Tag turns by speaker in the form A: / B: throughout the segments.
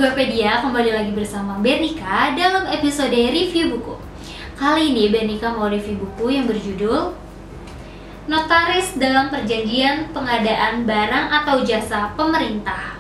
A: Bukupedia, kembali lagi bersama Bernika dalam episode review buku. Kali ini Bernika mau review buku yang berjudul Notaris dalam Perjanjian Pengadaan Barang atau Jasa Pemerintah.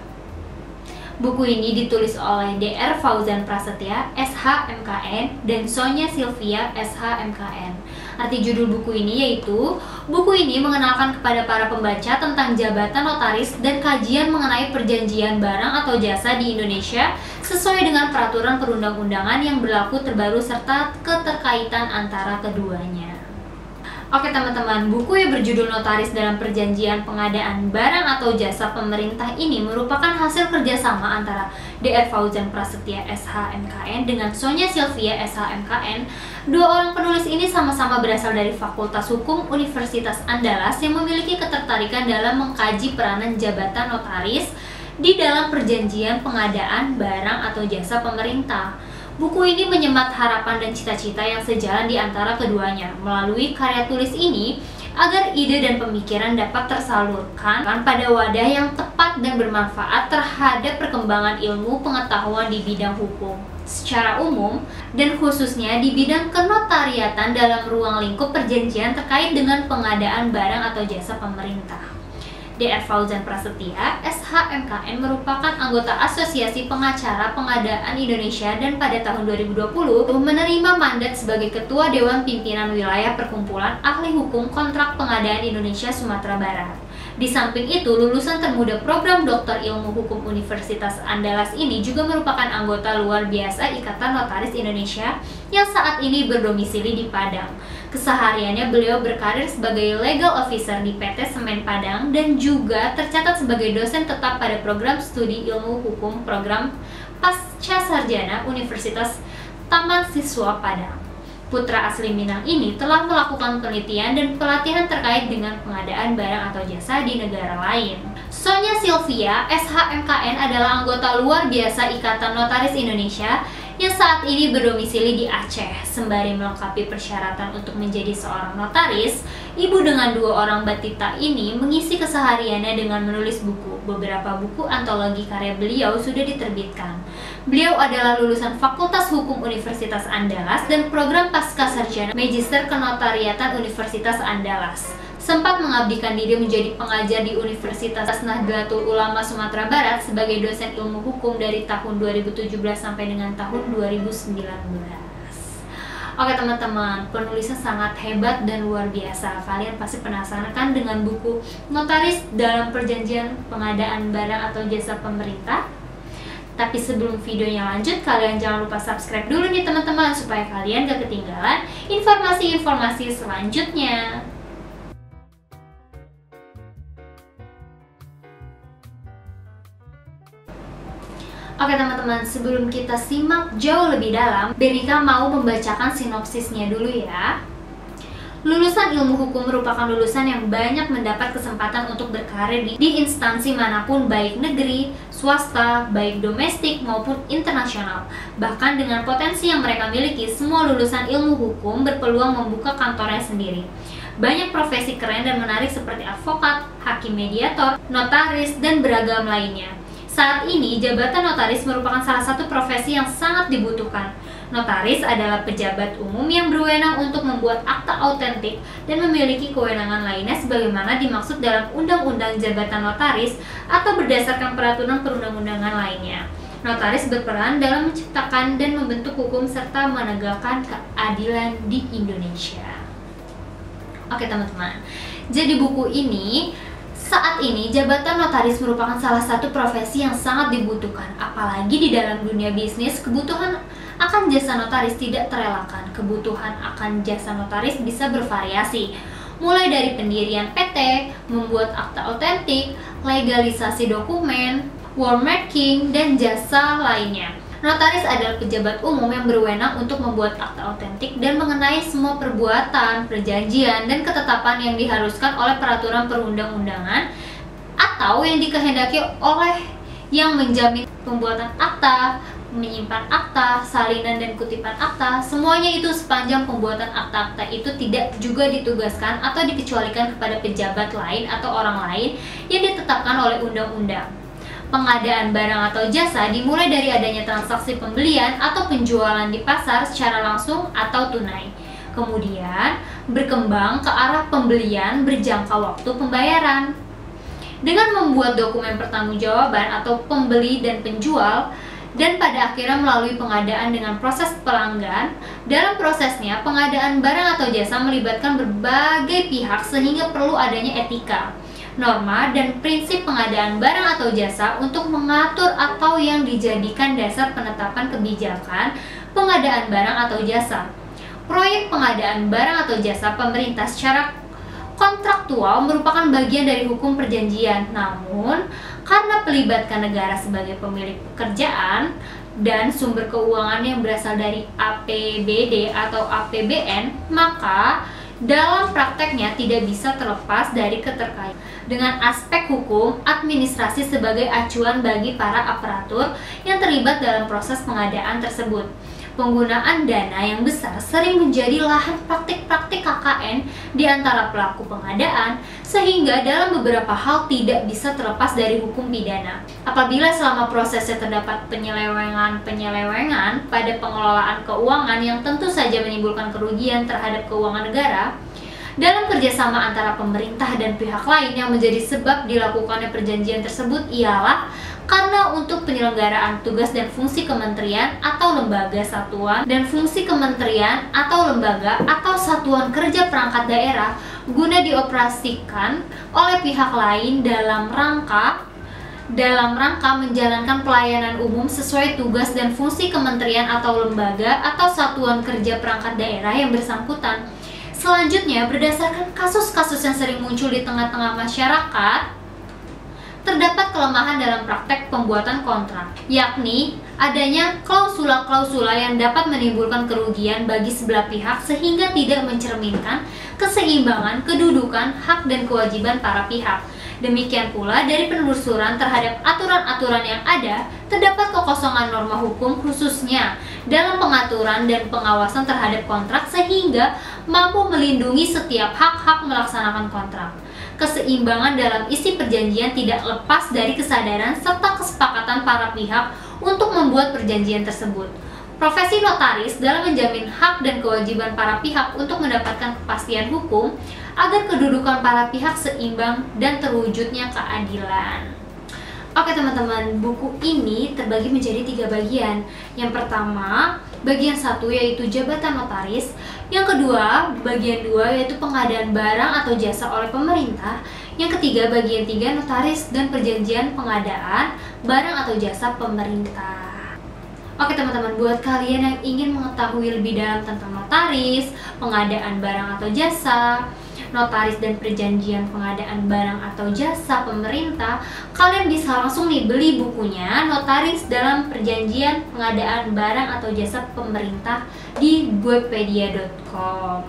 A: Buku ini ditulis oleh Dr. Fauzan Prasetya, SH.MKN, dan Sonya Sylvia, SH.MKN. Arti judul buku ini yaitu, buku ini mengenalkan kepada para pembaca tentang jabatan notaris dan kajian mengenai perjanjian barang atau jasa di Indonesia sesuai dengan peraturan perundang-undangan yang berlaku terbaru serta keterkaitan antara keduanya. Oke teman-teman, buku yang berjudul Notaris dalam Perjanjian Pengadaan Barang atau Jasa Pemerintah ini merupakan hasil kerjasama antara Dr. Fauzan Prasetya SH.MKN dengan Sonya Sylvia SH.MKN. Dua orang penulis ini sama-sama berasal dari Fakultas Hukum Universitas Andalas yang memiliki ketertarikan dalam mengkaji peranan jabatan notaris di dalam perjanjian pengadaan barang atau jasa pemerintah. Buku ini menyemat harapan dan cita-cita yang sejalan di antara keduanya. Melalui karya tulis ini, agar ide dan pemikiran dapat tersalurkan pada wadah yang tepat dan bermanfaat terhadap perkembangan ilmu pengetahuan di bidang hukum secara umum, dan khususnya di bidang kenotariatan dalam ruang lingkup perjanjian terkait dengan pengadaan barang atau jasa pemerintah. Dr. Fauzan Prasetya, SH.MKN merupakan anggota Asosiasi Pengacara Pengadaan Indonesia dan pada tahun 2020 menerima mandat sebagai Ketua Dewan Pimpinan Wilayah Perkumpulan Ahli Hukum Kontrak Pengadaan Indonesia Sumatera Barat. Di samping itu, lulusan termuda program Doktor Ilmu Hukum Universitas Andalas ini juga merupakan anggota luar biasa Ikatan Notaris Indonesia yang saat ini berdomisili di Padang. Kesehariannya beliau berkarir sebagai legal officer di PT Semen Padang dan juga tercatat sebagai dosen tetap pada program studi ilmu hukum program Pasca Sarjana Universitas Taman Siswa Padang. Putra asli Minang ini telah melakukan penelitian dan pelatihan terkait dengan pengadaan barang atau jasa di negara lain. Sonya Sylvia, SH.MKN adalah anggota luar biasa Ikatan Notaris Indonesia yang saat ini berdomisili di Aceh. Sembari melengkapi persyaratan untuk menjadi seorang notaris, ibu dengan dua orang batita ini mengisi kesehariannya dengan menulis buku. Beberapa buku antologi karya beliau sudah diterbitkan. Beliau adalah lulusan Fakultas Hukum Universitas Andalas dan program Pasca Sarjana Magister Kenotariatan Universitas Andalas. Sempat mengabdikan diri menjadi pengajar di Universitas Nahdlatul Ulama Sumatera Barat sebagai dosen ilmu hukum dari tahun 2017 sampai dengan tahun 2019. Oke teman-teman, penulisnya sangat hebat dan luar biasa. Kalian pasti penasaran kan dengan buku Notaris dalam Perjanjian Pengadaan Barang atau Jasa Pemerintah? Tapi sebelum videonya lanjut, kalian jangan lupa subscribe dulu nih teman-teman supaya kalian gak ketinggalan informasi-informasi selanjutnya. Oke teman-teman, sebelum kita simak jauh lebih dalam, Bernika mau membacakan sinopsisnya dulu ya. Lulusan ilmu hukum merupakan lulusan yang banyak mendapat kesempatan untuk berkarir di instansi manapun, baik negeri, swasta, baik domestik maupun internasional. Bahkan dengan potensi yang mereka miliki, semua lulusan ilmu hukum berpeluang membuka kantornya sendiri. Banyak profesi keren dan menarik seperti advokat, hakim mediator, notaris, dan beragam lainnya. Saat ini, jabatan notaris merupakan salah satu profesi yang sangat dibutuhkan. Notaris adalah pejabat umum yang berwenang untuk membuat akta autentik dan memiliki kewenangan lainnya sebagaimana dimaksud dalam Undang-Undang Jabatan Notaris atau berdasarkan peraturan perundang-undangan lainnya. Notaris berperan dalam menciptakan dan membentuk hukum serta menegakkan keadilan di Indonesia. Oke teman-teman, jadi buku ini saat ini, jabatan notaris merupakan salah satu profesi yang sangat dibutuhkan. Apalagi di dalam dunia bisnis, kebutuhan akan jasa notaris tidak terelakkan. Kebutuhan akan jasa notaris bisa bervariasi, mulai dari pendirian PT, membuat akta autentik, legalisasi dokumen, wallmarking, dan jasa lainnya. Notaris adalah pejabat umum yang berwenang untuk membuat akta autentik dan mengenai semua perbuatan, perjanjian, dan ketetapan yang diharuskan oleh peraturan perundang-undangan atau yang dikehendaki oleh yang menjamin pembuatan akta, menyimpan akta, salinan dan kutipan akta. Semuanya itu sepanjang pembuatan akta-akta itu tidak juga ditugaskan atau dikecualikan kepada pejabat lain atau orang lain yang ditetapkan oleh undang-undang. Pengadaan barang atau jasa dimulai dari adanya transaksi pembelian atau penjualan di pasar secara langsung atau tunai. Kemudian berkembang ke arah pembelian berjangka waktu pembayaran. Dengan membuat dokumen pertanggungjawaban atau pembeli dan penjual, dan pada akhirnya melalui pengadaan dengan proses pelanggan. Dalam prosesnya, pengadaan barang atau jasa melibatkan berbagai pihak sehingga perlu adanya etika, norma, dan prinsip pengadaan barang atau jasa untuk mengatur atau yang dijadikan dasar penetapan kebijakan pengadaan barang atau jasa. Proyek pengadaan barang atau jasa pemerintah secara kontraktual merupakan bagian dari hukum perjanjian, namun karena melibatkan negara sebagai pemilik pekerjaan dan sumber keuangan yang berasal dari APBD atau APBN, maka dalam prakteknya tidak bisa terlepas dari keterkaitan dengan aspek hukum administrasi sebagai acuan bagi para aparatur yang terlibat dalam proses pengadaan tersebut. Penggunaan dana yang besar sering menjadi lahan praktik-praktik KKN di antara pelaku pengadaan, sehingga dalam beberapa hal tidak bisa terlepas dari hukum pidana. Apabila selama prosesnya terdapat penyelewengan pada pengelolaan keuangan yang tentu saja menimbulkan kerugian terhadap keuangan negara, dalam kerjasama antara pemerintah dan pihak lain yang menjadi sebab dilakukannya perjanjian tersebut ialah karena untuk penyelenggaraan tugas dan fungsi kementerian atau lembaga satuan dan fungsi kementerian atau lembaga atau satuan kerja perangkat daerah guna dioperasikan oleh pihak lain dalam rangka menjalankan pelayanan umum sesuai tugas dan fungsi kementerian atau lembaga atau satuan kerja perangkat daerah yang bersangkutan. Selanjutnya, berdasarkan kasus-kasus yang sering muncul di tengah-tengah masyarakat, terdapat kelemahan dalam praktek pembuatan kontrak, yakni adanya klausula-klausula yang dapat menimbulkan kerugian bagi sebelah pihak sehingga tidak mencerminkan keseimbangan kedudukan, hak, dan kewajiban para pihak. Demikian pula dari penelusuran terhadap aturan-aturan yang ada, terdapat kekosongan norma hukum khususnya dalam pengaturan dan pengawasan terhadap kontrak sehingga mampu melindungi setiap hak-hak melaksanakan kontrak. Keseimbangan dalam isi perjanjian tidak lepas dari kesadaran serta kesepakatan para pihak untuk membuat perjanjian tersebut. Profesi notaris dalam menjamin hak dan kewajiban para pihak untuk mendapatkan kepastian hukum agar kedudukan para pihak seimbang dan terwujudnya keadilan. Oke teman-teman, buku ini terbagi menjadi 3 bagian. Yang pertama, bagian 1 yaitu jabatan notaris. Yang kedua, bagian 2 yaitu pengadaan barang atau jasa oleh pemerintah. Yang ketiga, bagian 3 notaris dan perjanjian pengadaan barang atau jasa pemerintah. Oke teman-teman, buat kalian yang ingin mengetahui lebih dalam tentang notaris, pengadaan barang atau jasa, notaris dan perjanjian pengadaan barang atau jasa pemerintah, kalian bisa langsung nih beli bukunya Notaris dalam Perjanjian Pengadaan Barang atau Jasa Pemerintah di webpedia.com.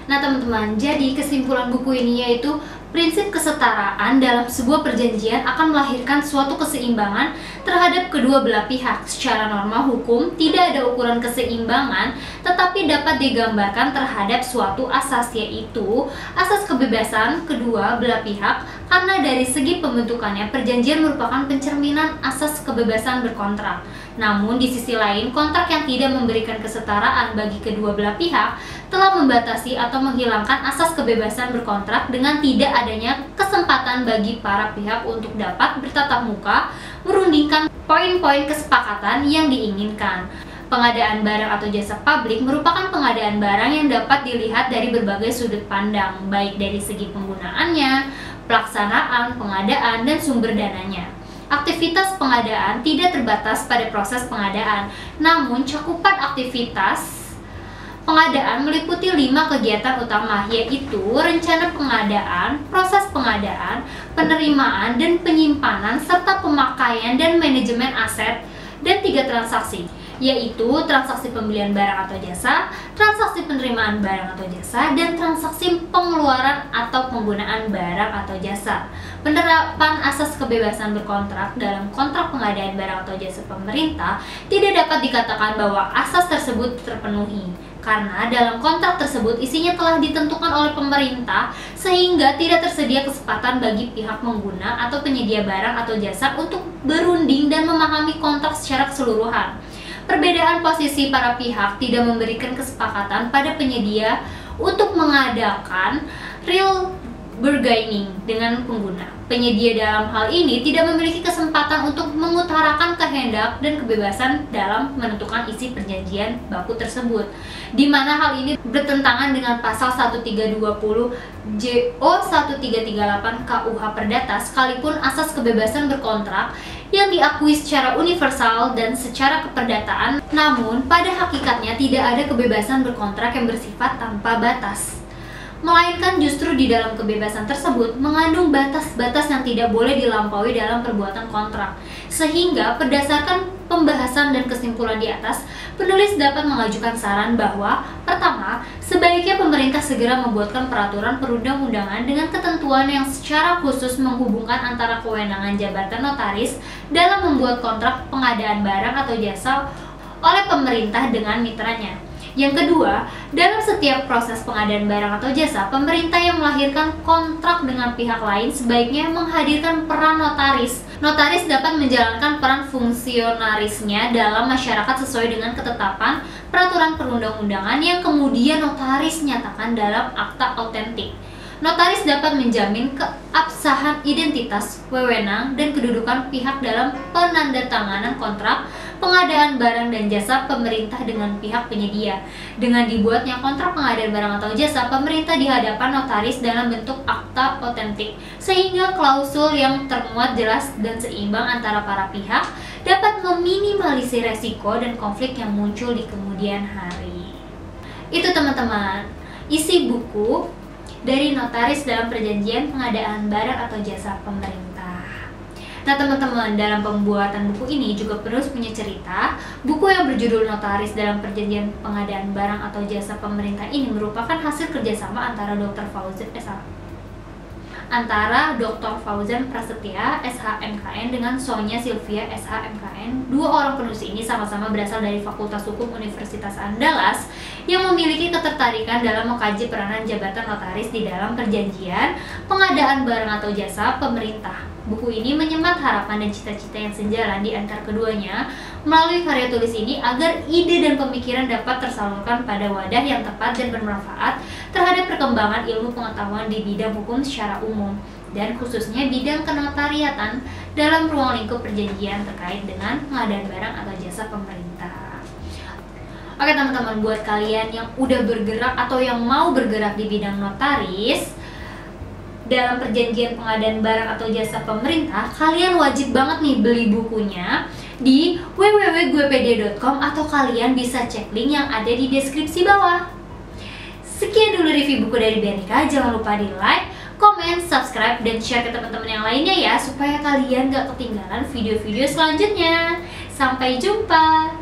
A: Nah teman-teman, jadi kesimpulan buku ini yaitu prinsip kesetaraan dalam sebuah perjanjian akan melahirkan suatu keseimbangan terhadap kedua belah pihak. Secara norma hukum, tidak ada ukuran keseimbangan, tetapi dapat digambarkan terhadap suatu asas, yaitu asas kebebasan kedua belah pihak, karena dari segi pembentukannya, perjanjian merupakan pencerminan asas kebebasan berkontrak. Namun di sisi lain, kontrak yang tidak memberikan kesetaraan bagi kedua belah pihak telah membatasi atau menghilangkan asas kebebasan berkontrak dengan tidak adanya kesempatan bagi para pihak untuk dapat bertatap muka merundingkan poin-poin kesepakatan yang diinginkan. Pengadaan barang atau jasa publik merupakan pengadaan barang yang dapat dilihat dari berbagai sudut pandang, baik dari segi penggunaannya, pelaksanaan, pengadaan, dan sumber dananya. Aktivitas pengadaan tidak terbatas pada proses pengadaan, namun cakupan aktivitas pengadaan meliputi 5 kegiatan utama, yaitu rencana pengadaan, proses pengadaan, penerimaan dan penyimpanan, serta pemakaian dan manajemen aset, dan 3 transaksi, yaitu transaksi pembelian barang atau jasa, transaksi penerimaan barang atau jasa, dan transaksi pengeluaran atau penggunaan barang atau jasa. Penerapan asas kebebasan berkontrak dalam kontrak pengadaan barang atau jasa pemerintah tidak dapat dikatakan bahwa asas tersebut terpenuhi. karena dalam kontrak tersebut isinya telah ditentukan oleh pemerintah sehingga tidak tersedia kesempatan bagi pihak pengguna atau penyedia barang atau jasa untuk berunding dan memahami kontrak secara keseluruhan. Perbedaan posisi para pihak tidak memberikan kesepakatan pada penyedia untuk mengadakan real bargaining dengan pengguna. Penyedia dalam hal ini tidak memiliki kesempatan untuk mengutarakan kehendak dan kebebasan dalam menentukan isi perjanjian baku tersebut, di mana hal ini bertentangan dengan pasal 1320 JO 1338 KUH Perdata, sekalipun asas kebebasan berkontrak yang diakui secara universal dan secara keperdataan, namun pada hakikatnya tidak ada kebebasan berkontrak yang bersifat tanpa batas, melainkan justru di dalam kebebasan tersebut mengandung batas-batas yang tidak boleh dilampaui dalam perbuatan kontrak. Sehingga berdasarkan pembahasan dan kesimpulan di atas, penulis dapat mengajukan saran bahwa pertama, sebaiknya pemerintah segera membuatkan peraturan perundang-undangan dengan ketentuan yang secara khusus menghubungkan antara kewenangan jabatan notaris dalam membuat kontrak pengadaan barang atau jasa oleh pemerintah dengan mitranya. Yang kedua, dalam setiap proses pengadaan barang atau jasa, pemerintah yang melahirkan kontrak dengan pihak lain sebaiknya menghadirkan peran notaris. Notaris dapat menjalankan peran fungsionarisnya dalam masyarakat sesuai dengan ketetapan peraturan perundang-undangan yang kemudian notaris nyatakan dalam akta autentik. Notaris dapat menjamin keabsahan identitas, wewenang, dan kedudukan pihak dalam penandatanganan kontrak pengadaan barang dan jasa pemerintah dengan pihak penyedia. Dengan dibuatnya kontrak pengadaan barang atau jasa, pemerintah di hadapan notaris dalam bentuk akta autentik, sehingga klausul yang termuat jelas dan seimbang antara para pihak dapat meminimalisir resiko dan konflik yang muncul di kemudian hari. Itu teman-teman, isi buku dari notaris dalam perjanjian pengadaan barang atau jasa pemerintah. Nah teman-teman, dalam pembuatan buku ini juga penulis punya cerita. Buku yang berjudul Notaris dalam Perjanjian Pengadaan Barang atau Jasa Pemerintah ini merupakan hasil kerjasama antara Dr. Fauzan Prasetya, SHMKN, dengan Sonia Sylvia, SHMKN. Dua orang penulis ini sama-sama berasal dari Fakultas Hukum Universitas Andalas yang memiliki ketertarikan dalam mengkaji peranan jabatan notaris di dalam perjanjian pengadaan barang atau jasa pemerintah. Buku ini menyemat harapan dan cita-cita yang sejalan di antara keduanya melalui karya tulis ini agar ide dan pemikiran dapat tersalurkan pada wadah yang tepat dan bermanfaat terhadap perkembangan ilmu pengetahuan di bidang hukum secara umum dan khususnya bidang kenotariatan dalam ruang lingkup perjanjian terkait dengan pengadaan barang atau jasa pemerintah. Oke teman-teman, buat kalian yang udah bergerak atau yang mau bergerak di bidang notaris dalam perjanjian pengadaan barang atau jasa pemerintah, kalian wajib banget nih beli bukunya di www.guepedia.com atau kalian bisa cek link yang ada di deskripsi bawah. Sekian dulu review buku dari Bernika. Jangan lupa di like, komen, subscribe, dan share ke teman-teman yang lainnya ya, supaya kalian gak ketinggalan video-video selanjutnya. Sampai jumpa!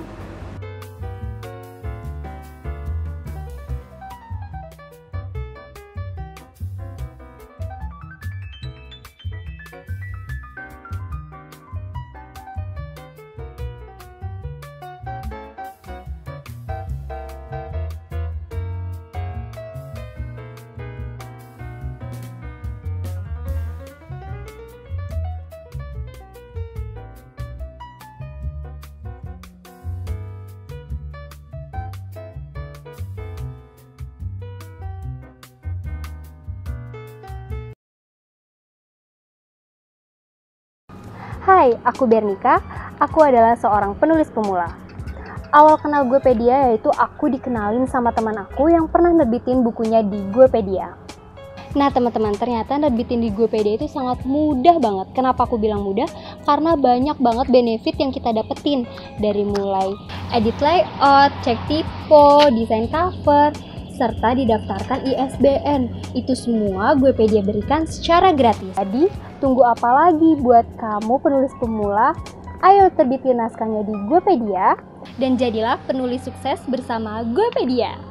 B: Hai, aku Bernika. Aku adalah seorang penulis pemula. Awal kenal Guepedia yaitu aku dikenalin sama teman aku yang pernah nerbitin bukunya di Guepedia. Nah teman-teman, ternyata nerbitin di Guepedia itu sangat mudah banget. Kenapa aku bilang mudah? Karena banyak banget benefit yang kita dapetin. Dari mulai edit layout, cek typo, desain cover, serta didaftarkan ISBN. Itu semua Guepedia berikan secara gratis. Jadi, tunggu apa lagi buat kamu penulis pemula? Ayo terbitin naskahnya di Guepedia dan jadilah penulis sukses bersama Guepedia.